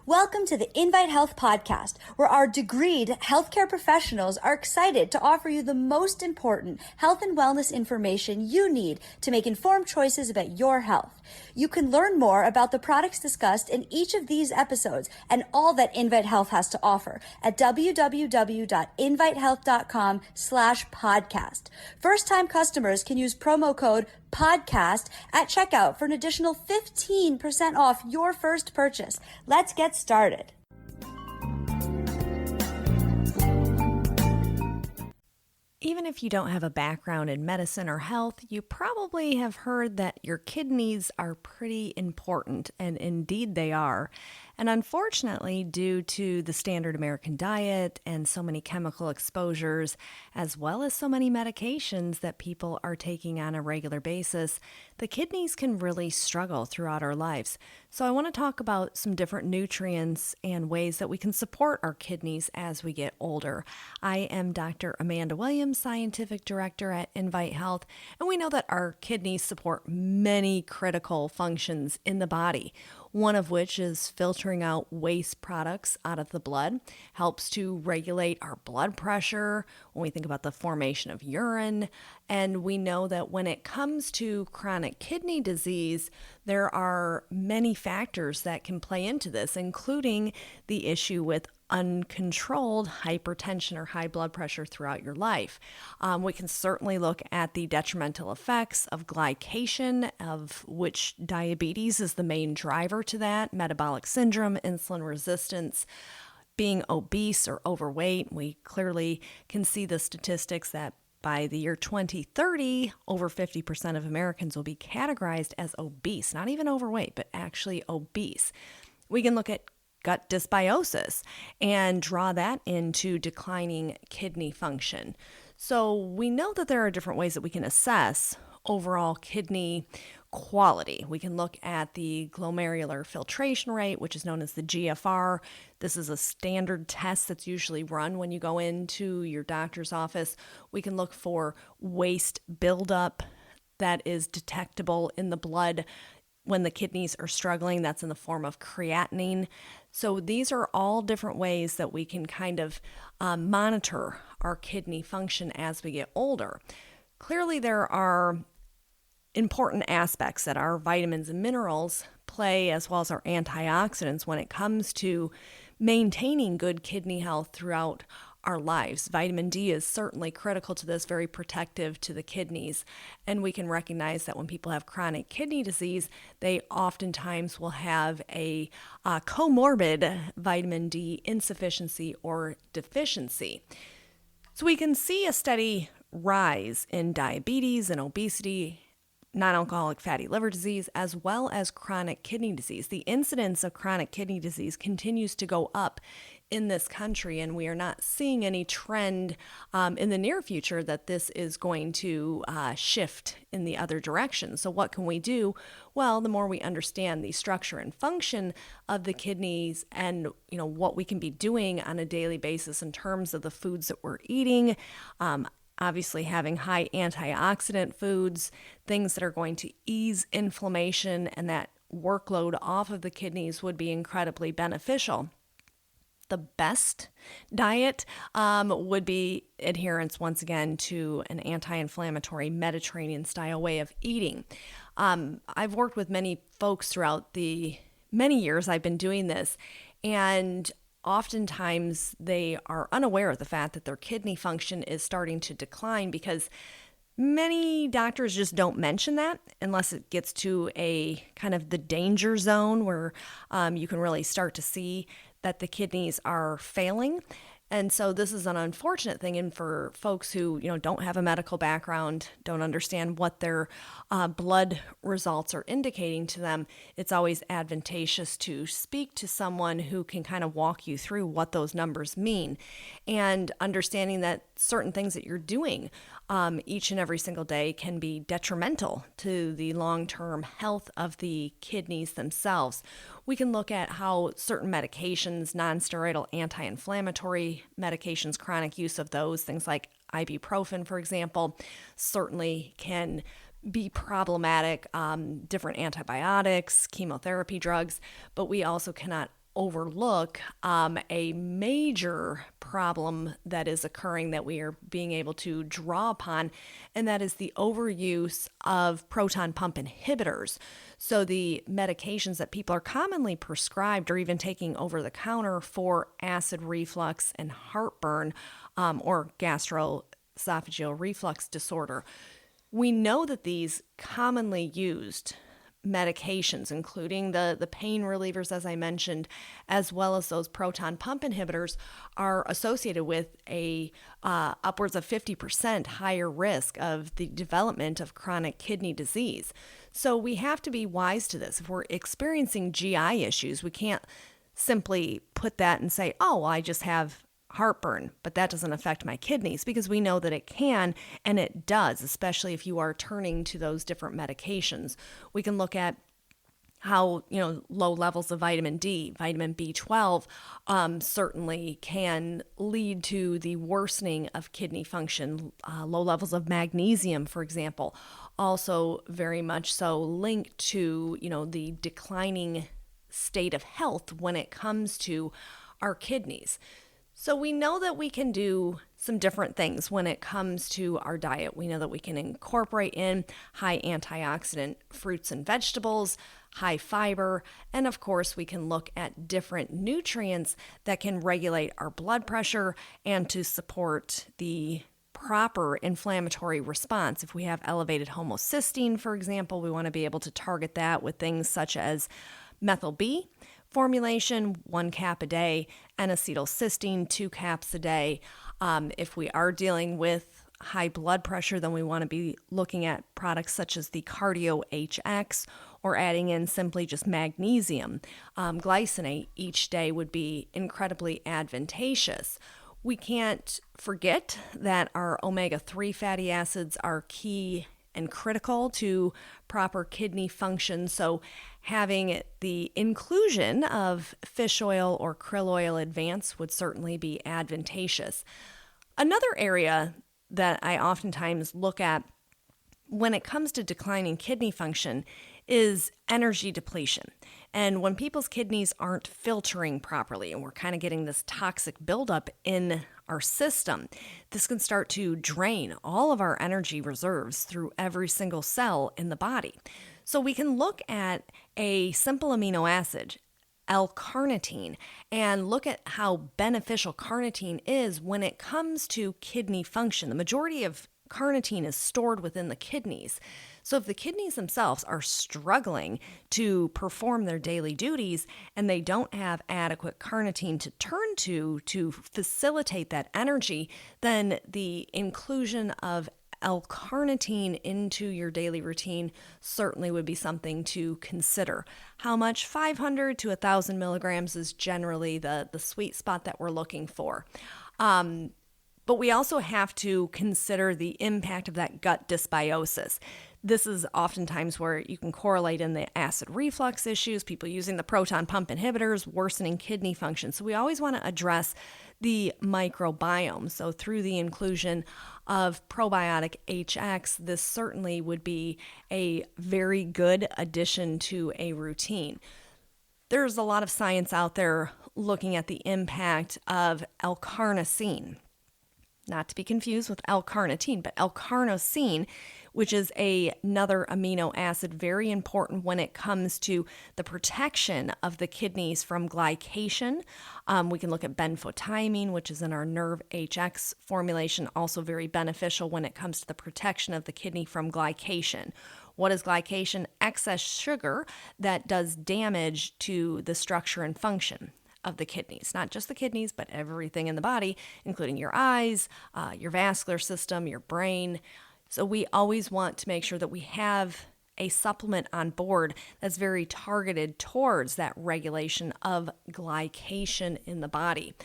Welcome to the Invite Health podcast, where our degreed healthcare professionals are excited to offer you the most important health and wellness information you need to make informed choices about your health. You can learn more about the products discussed in each of these episodes and all that Invite Health has to offer at www.invitehealth.com/podcast. First-time customers can use promo code podcast at checkout for an additional 15% off your first purchase. Let's get started. Even if you don't have a background in medicine or health, you probably have heard that your kidneys are pretty important, and indeed they are. And unfortunately, due to the standard American diet and so many chemical exposures, as well as so many medications that people are taking on a regular basis, the kidneys can really struggle throughout our lives. So I want to talk about some different nutrients and ways that we can support our kidneys as we get older. I am Dr. Amanda Williams, Scientific Director at Invite Health, and we know that our kidneys support many critical functions in the body. One of which is filtering out waste products out of the blood, helps to regulate our blood pressure when we think about the formation of urine. And we know that when it comes to chronic kidney disease, there are many factors that can play into this, including the issue with uncontrolled hypertension or high blood pressure throughout your life. We can certainly look at the detrimental effects of glycation, of which diabetes is the main driver to that, metabolic syndrome, insulin resistance, being obese or overweight. We clearly can see the statistics that by the year 2030, over 50% of Americans will be categorized as obese, not even overweight, but actually obese. We can look at gut dysbiosis and draw that into declining kidney function. So we know that there are different ways that we can assess overall kidney quality. We can look at the glomerular filtration rate, which is known as the GFR. This is a standard test that's usually run when you go into your doctor's office. We can look for waste buildup that is detectable in the blood when the kidneys are struggling. That's in the form of creatinine. So these are all different ways that we can kind of monitor our kidney function as we get older. Clearly, there are important aspects that our vitamins and minerals play, as well as our antioxidants, when it comes to maintaining good kidney health throughout our lives. Vitamin D is certainly critical to this, very protective to the kidneys. And we can recognize that when people have chronic kidney disease, they oftentimes will have a comorbid vitamin D insufficiency or deficiency. So we can see a steady rise in diabetes and obesity, non-alcoholic fatty liver disease, as well as chronic kidney disease. The incidence of chronic kidney disease continues to go up in this country, and we are not seeing any trend in the near future that this is going to shift in the other direction. So what can we do? Well, the more we understand the structure and function of the kidneys and what we can be doing on a daily basis in terms of the foods that we're eating, obviously having high antioxidant foods, things that are going to ease inflammation and that workload off of the kidneys would be incredibly beneficial. The best diet would be adherence, once again, to an anti-inflammatory Mediterranean style way of eating. I've worked with many folks throughout the many years I've been doing this, and oftentimes they are unaware of the fact that their kidney function is starting to decline because many doctors just don't mention that unless it gets to a kind of the danger zone where you can really start to see that the kidneys are failing. And so this is an unfortunate thing. And for folks who, don't have a medical background, don't understand what their blood results are indicating to them, it's always advantageous to speak to someone who can kind of walk you through what those numbers mean, and understanding that certain things that you're doing each and every single day can be detrimental to the long-term health of the kidneys themselves. We can look at how certain medications, non-steroidal anti-inflammatory medications, chronic use of those, things like ibuprofen, for example, certainly can be problematic, different antibiotics, chemotherapy drugs, but we also cannot overlook a major problem that is occurring that we are being able to draw upon, and that is the overuse of proton pump inhibitors. So the medications that people are commonly prescribed or even taking over the counter for acid reflux and heartburn, or gastroesophageal reflux disorder. We know that these commonly used medications, including the pain relievers, as I mentioned, as well as those proton pump inhibitors, are associated with a upwards of 50% higher risk of the development of chronic kidney disease. So we have to be wise to this. If we're experiencing GI issues, we can't simply put that and say, oh, well, I just have heartburn, but that doesn't affect my kidneys, because we know that it can, and it does, especially if you are turning to those different medications. We can look at how, low levels of vitamin D, vitamin B12, certainly can lead to the worsening of kidney function. Low levels of magnesium, for example, also very much so linked to, the declining state of health when it comes to our kidneys. So we know that we can do some different things when it comes to our diet. We know that we can incorporate in high antioxidant fruits and vegetables, high fiber, and of course we can look at different nutrients that can regulate our blood pressure and to support the proper inflammatory response. If we have elevated homocysteine, for example, we want to be able to target that with things such as methyl B formulation, 1 cap a day, and acetylcysteine, 2 caps a day. If we are dealing with high blood pressure, then we want to be looking at products such as the Cardio HX, or adding in simply just magnesium. Glycinate each day would be incredibly advantageous. We can't forget that our omega-3 fatty acids are key and critical to proper kidney function. So having the inclusion of fish oil or krill oil advanced would certainly be advantageous. Another area that I oftentimes look at when it comes to declining kidney function is energy depletion. And when people's kidneys aren't filtering properly and we're kind of getting this toxic buildup in our system, this can start to drain all of our energy reserves through every single cell in the body. So we can look at a simple amino acid, L-carnitine, and look at how beneficial carnitine is when it comes to kidney function. The majority of carnitine is stored within the kidneys. So if the kidneys themselves are struggling to perform their daily duties and they don't have adequate carnitine to turn to facilitate that energy, then the inclusion of L-carnitine into your daily routine certainly would be something to consider. How much? 500 to 1,000 milligrams is generally the sweet spot that we're looking for. But we also have to consider the impact of that gut dysbiosis. This is oftentimes where you can correlate in the acid reflux issues, people using the proton pump inhibitors, worsening kidney function. So we always want to address the microbiome. So through the inclusion of probiotic HX, this certainly would be a very good addition to a routine. There's a lot of science out there looking at the impact of L-carnosine. Not to be confused with L-carnitine, but L-carnosine, which is another amino acid, very important when it comes to the protection of the kidneys from glycation. We can look at benfotiamine, which is in our Nerve HX formulation, also very beneficial when it comes to the protection of the kidney from glycation. What is glycation? Excess sugar that does damage to the structure and function of the kidneys, not just the kidneys, but everything in the body, including your eyes, your vascular system, your brain. So we always want to make sure that we have a supplement on board that's very targeted towards that regulation of glycation in the body.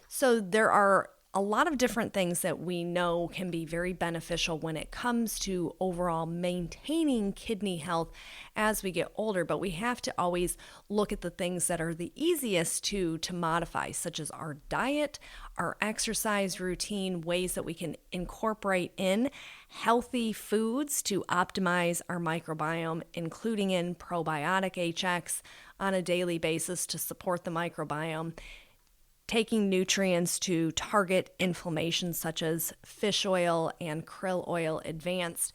So there are a lot of different things that we know can be very beneficial when it comes to overall maintaining kidney health as we get older, but we have to always look at the things that are the easiest to modify, such as our diet, our exercise routine, ways that we can incorporate in healthy foods to optimize our microbiome, including in probiotic HX on a daily basis to support the microbiome, taking nutrients to target inflammation such as fish oil and krill oil advanced.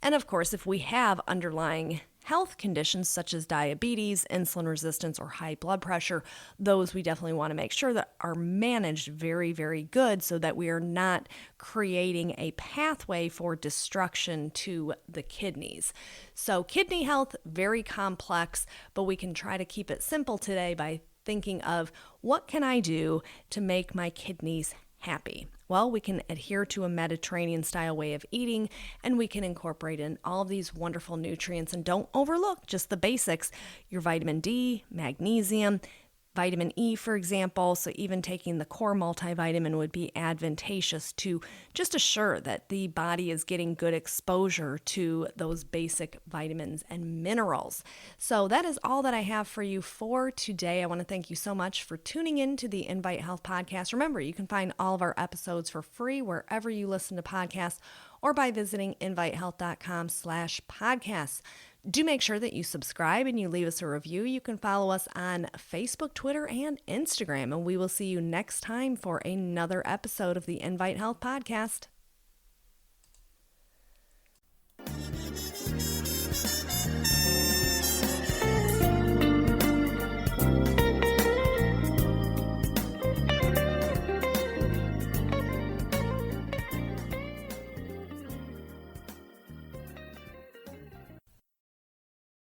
And of course, if we have underlying health conditions such as diabetes, insulin resistance, or high blood pressure, those we definitely want to make sure that are managed very, very good so that we are not creating a pathway for destruction to the kidneys. So kidney health, very complex, but we can try to keep it simple today by thinking of what can I do to make my kidneys happy? Well, we can adhere to a Mediterranean style way of eating, and we can incorporate in all of these wonderful nutrients. And don't overlook just the basics, your vitamin D, magnesium, vitamin E, for example. So even taking the core multivitamin would be advantageous to just assure that the body is getting good exposure to those basic vitamins and minerals. So that is all that I have for you for today. I want to thank you so much for tuning in to the Invite Health podcast. Remember, you can find all of our episodes for free wherever you listen to podcasts or by visiting invitehealth.com/podcasts. Do make sure that you subscribe and you leave us a review. You can follow us on Facebook, Twitter, and Instagram. And we will see you next time for another episode of the Invite Health Podcast.